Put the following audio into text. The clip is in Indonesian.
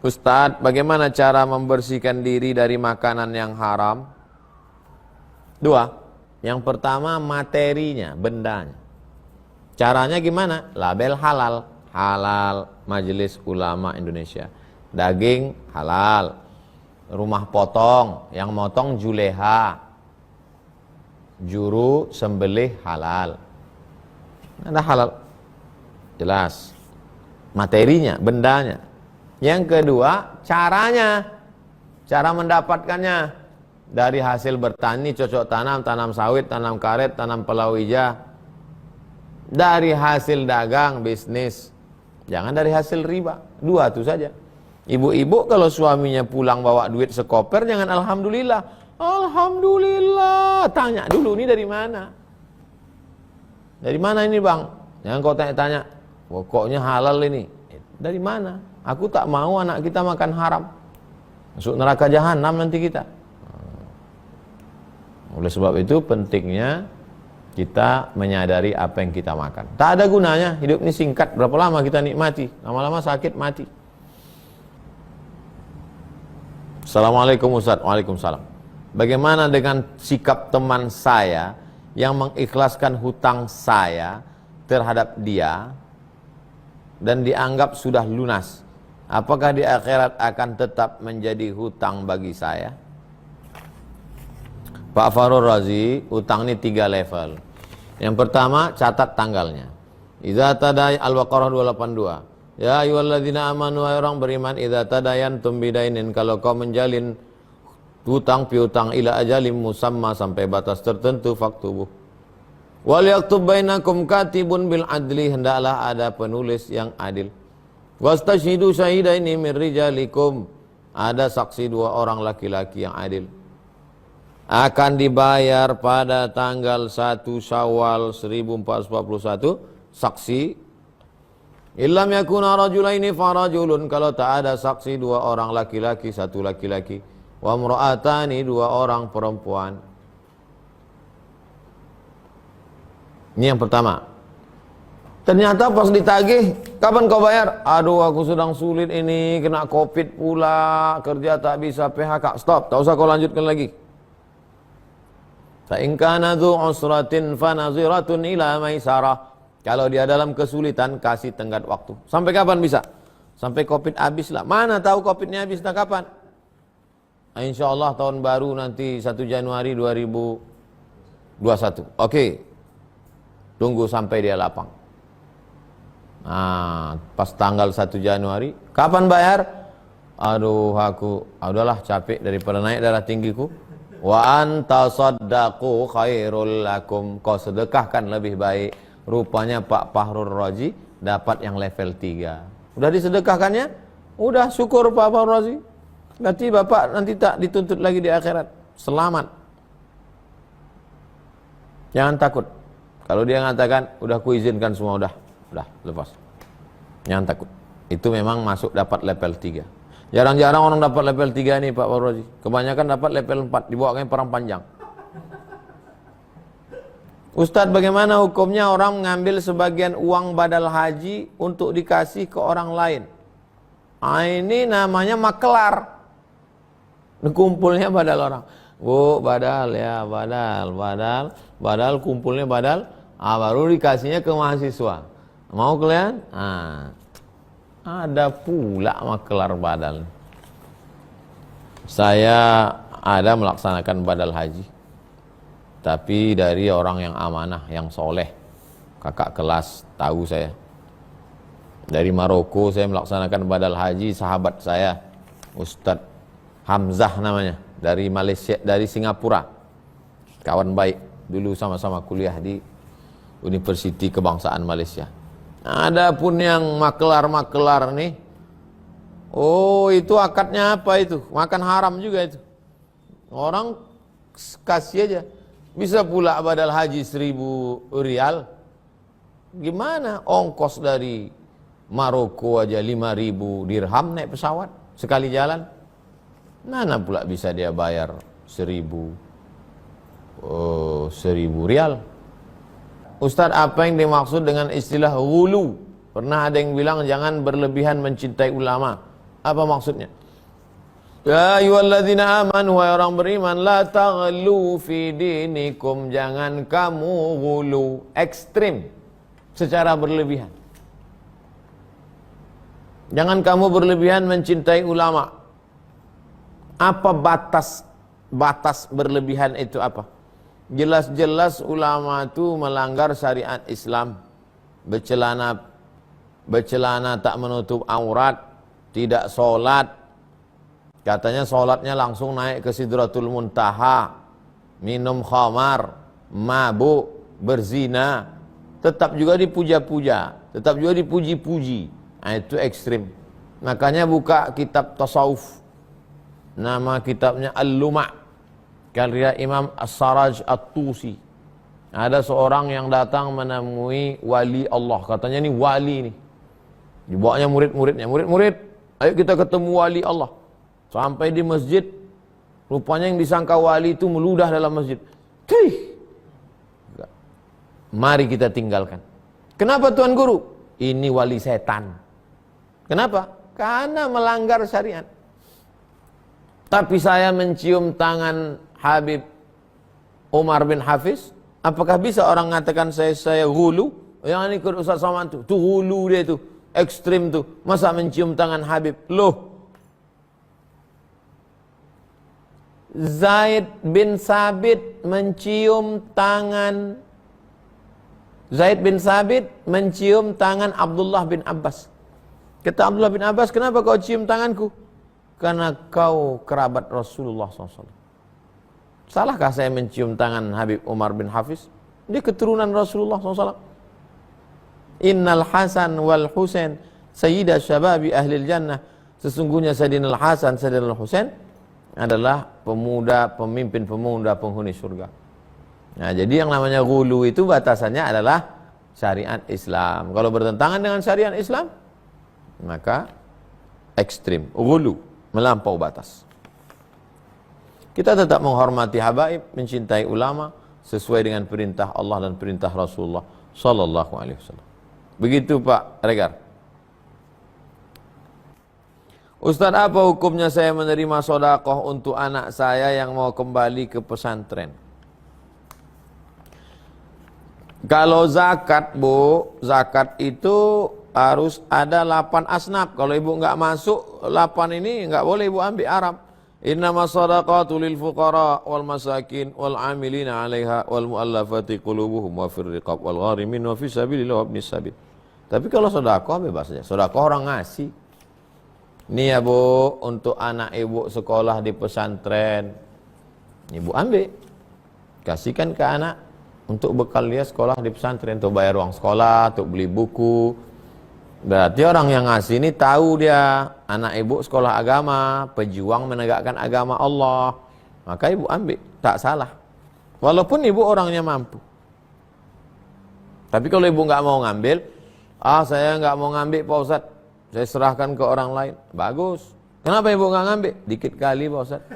Ustadz, bagaimana cara membersihkan diri dari makanan yang haram? Dua. Yang pertama materinya, bendanya. Caranya gimana? Label halal. Halal Majelis Ulama Indonesia. Daging halal. Rumah potong, yang motong juleha. Juru sembelih halal. Ada halal. Jelas. Materinya, bendanya. Yang kedua, caranya. Cara mendapatkannya. Dari hasil bertani, cocok tanam, tanam sawit, tanam karet, tanam palawija. Dari hasil dagang, bisnis. Jangan dari hasil riba. Dua itu saja. Ibu-ibu kalau suaminya pulang bawa duit sekoper, jangan alhamdulillah. Alhamdulillah. Tanya dulu, ini dari mana? Dari mana ini bang? Jangan kau tanya-tanya. Pokoknya halal ini. Dari mana? Aku tak mau anak kita makan haram. Masuk neraka jahanam nanti kita. Oleh sebab itu pentingnya kita menyadari apa yang kita makan. Tak ada gunanya, hidup ini singkat. Berapa lama kita nikmati? Lama-lama sakit, mati. Assalamualaikum Ustaz. Waalaikumsalam. Bagaimana dengan sikap teman saya yang mengikhlaskan hutang saya terhadap dia dan dianggap sudah lunas? Apakah di akhirat akan tetap menjadi hutang bagi saya? Pak Farul Razi, hutang ini 3 level. Yang pertama, catat tanggalnya. Idza tadai Al-Baqarah 282. Ya ayyuhalladzina amanu, wahai orang beriman, idza tadayantum bidainin, kalau kau menjalin hutang piutang ila ajalim musamma, sampai batas tertentu, faktubuh. Wal yaktub bainakum katibun bil adli, hendaklah ada penulis yang adil. Wastashhidu syahidaini min rijalikum, ada saksi 2 orang laki-laki yang adil. Akan dibayar pada tanggal 1 Syawal 1441 saksi. Illam yakuna rajulaini farajulun, kalau tak ada saksi 2 orang laki-laki, 1 laki-laki. Wa imra'atani, 2 orang perempuan. Ini yang pertama. Ternyata pas ditagih, kapan kau bayar? Aduh, aku sedang sulit ini, kena COVID pula, kerja tak bisa, PHK. Stop, tak usah kau lanjutkan lagi. Fa in kana dzu usratin fa naziratun ila maisarah. Kalau dia dalam kesulitan, kasih tenggat waktu. Sampai kapan bisa? Sampai COVID habis lah. Mana tahu COVID-nya habis tak kapan? Insyaallah tahun baru nanti 1 Januari 2021. Oke. Tunggu sampai dia lapang. Nah, pas tanggal 1 Januari, kapan bayar? Aduh, udahlah capek daripada naik darah tinggiku. Wa anta saddaqu khairul lakum, kau sedekahkan lebih baik. Rupanya Pak Fahrul Razi dapat yang level 3. Udah disedekahkannya? Udah, syukur Pak Fahrul Razi. Berarti Bapak nanti tak dituntut lagi di akhirat. Selamat. Jangan takut. Kalau dia mengatakan, udah kuizinkan semua, udah lepas. Jangan takut. Itu memang masuk dapat level 3. Jarang-jarang orang dapat level 3 ini Pak Fahrul Razi. Kebanyakan dapat level 4, dibawakan perang panjang. Ustadz, bagaimana hukumnya orang mengambil sebagian uang badal haji untuk dikasih ke orang lain? Ini namanya makelar. Kumpulnya badal orang. Bu, badal ya, badal kumpulnya badal. Baru dikasihnya ke mahasiswa. Mau kalian? Ada pula makelar badal. Saya ada melaksanakan badal haji, tapi dari orang yang amanah, yang soleh. Kakak kelas tahu saya. Dari Maroko saya melaksanakan badal haji, sahabat saya Ustadz Hamzah namanya, dari Malaysia, dari Singapura. Kawan baik, dulu sama-sama kuliah di Universiti Kebangsaan Malaysia. Ada pun yang makelar-makelar nih. Oh, itu akadnya apa itu? Makan haram juga itu. Orang kasih aja. Bisa pula badal haji 1.000 rial. Gimana? Ongkos dari Maroko aja 5.000 dirham naik pesawat sekali jalan. Mana pula bisa dia bayar 1.000 rial? Ustadz, apa yang dimaksud dengan istilah ghulu, Pernah ada yang bilang jangan berlebihan mencintai ulama. Apa maksudnya? Ya ayyuhalladzina amanu, wahai orang beriman, la taghlu fi dinikum, jangan kamu ghulu, ekstrim secara berlebihan. Jangan kamu berlebihan mencintai ulama. Apa batas berlebihan itu apa? Jelas-jelas ulama itu melanggar syariat Islam. Bercelana tak menutup aurat, tidak sholat. Katanya sholatnya langsung naik ke Sidratul Muntaha, minum khamar, mabuk, berzina, tetap juga dipuja-puja, tetap juga dipuji-puji. Nah, itu ekstrim. Makanya buka kitab tasawuf, nama kitabnya Al-Luma', karya Imam As-Saraj At-Tusi. Ada seorang yang datang menemui wali Allah, katanya ini wali nih, dibawanya murid-muridnya, murid-murid, ayo kita ketemu wali Allah. Sampai di masjid, rupanya yang disangka wali itu meludah dalam masjid. Mari kita tinggalkan. Kenapa Tuan Guru? Ini wali setan. Kenapa? Karena melanggar syariat. Tapi saya mencium tangan Habib Umar bin Hafiz. Apakah bisa orang mengatakan saya gulu? Yang ini ikut Ustaz Somad tuh gulu dia tuh, ekstrim tuh. Masa mencium tangan Habib? Loh, Zaid bin Sabit mencium tangan Abdullah bin Abbas. Kata Abdullah bin Abbas, kenapa kau cium tanganku? Karena kau kerabat Rasulullah SAW. Salahkah saya mencium tangan Habib Umar bin Hafiz? Dia keturunan Rasulullah SAW. Innal Hasan wal Husain sayyida syababi ahlil jannah. Sesungguhnya Sayyidina Al-Hasan, Sayyidina Al-Husain adalah pemimpin pemuda penghuni surga. Nah, jadi yang namanya ghulu itu batasannya adalah syariat Islam. Kalau bertentangan dengan syariat Islam, maka ekstrim, ghulu, melampau batas. Kita tetap menghormati habaib, mencintai ulama sesuai dengan perintah Allah dan perintah Rasulullah sallallahu alaihi wasallam. Begitu Pak Regar. Ustaz, apa hukumnya saya menerima sedekah untuk anak saya yang mau kembali ke pesantren? Kalau zakat, Bu, zakat itu harus ada 8 asnaf. Kalau ibu enggak masuk 8 ini enggak boleh ibu ambil Arab. Innamas shadaqatu lil fuqara wal masakin wal amilina 'alaiha wal muallafati qulubuhum wa fir riqab wal gharimin wa fi sabilillah wa ibnis sabil. Tapi kalau sedekah bebas saja. Sedekah orang ngasih. Ini ya Bu, untuk anak ibu sekolah di pesantren, ibu ambil, kasihkan ke anak untuk bekal dia sekolah di pesantren, untuk bayar uang sekolah, untuk beli buku. Berarti orang yang ngasih ini tahu dia anak ibu sekolah agama, pejuang menegakkan agama Allah, maka ibu ambil, tak salah. Walaupun ibu orangnya mampu. Tapi kalau ibu nggak mau ngambil, saya nggak mau ngambil Pak Ustadz, saya serahkan ke orang lain. Bagus. Kenapa ibu nggak ngambil? Dikit kali Pak Ustadz.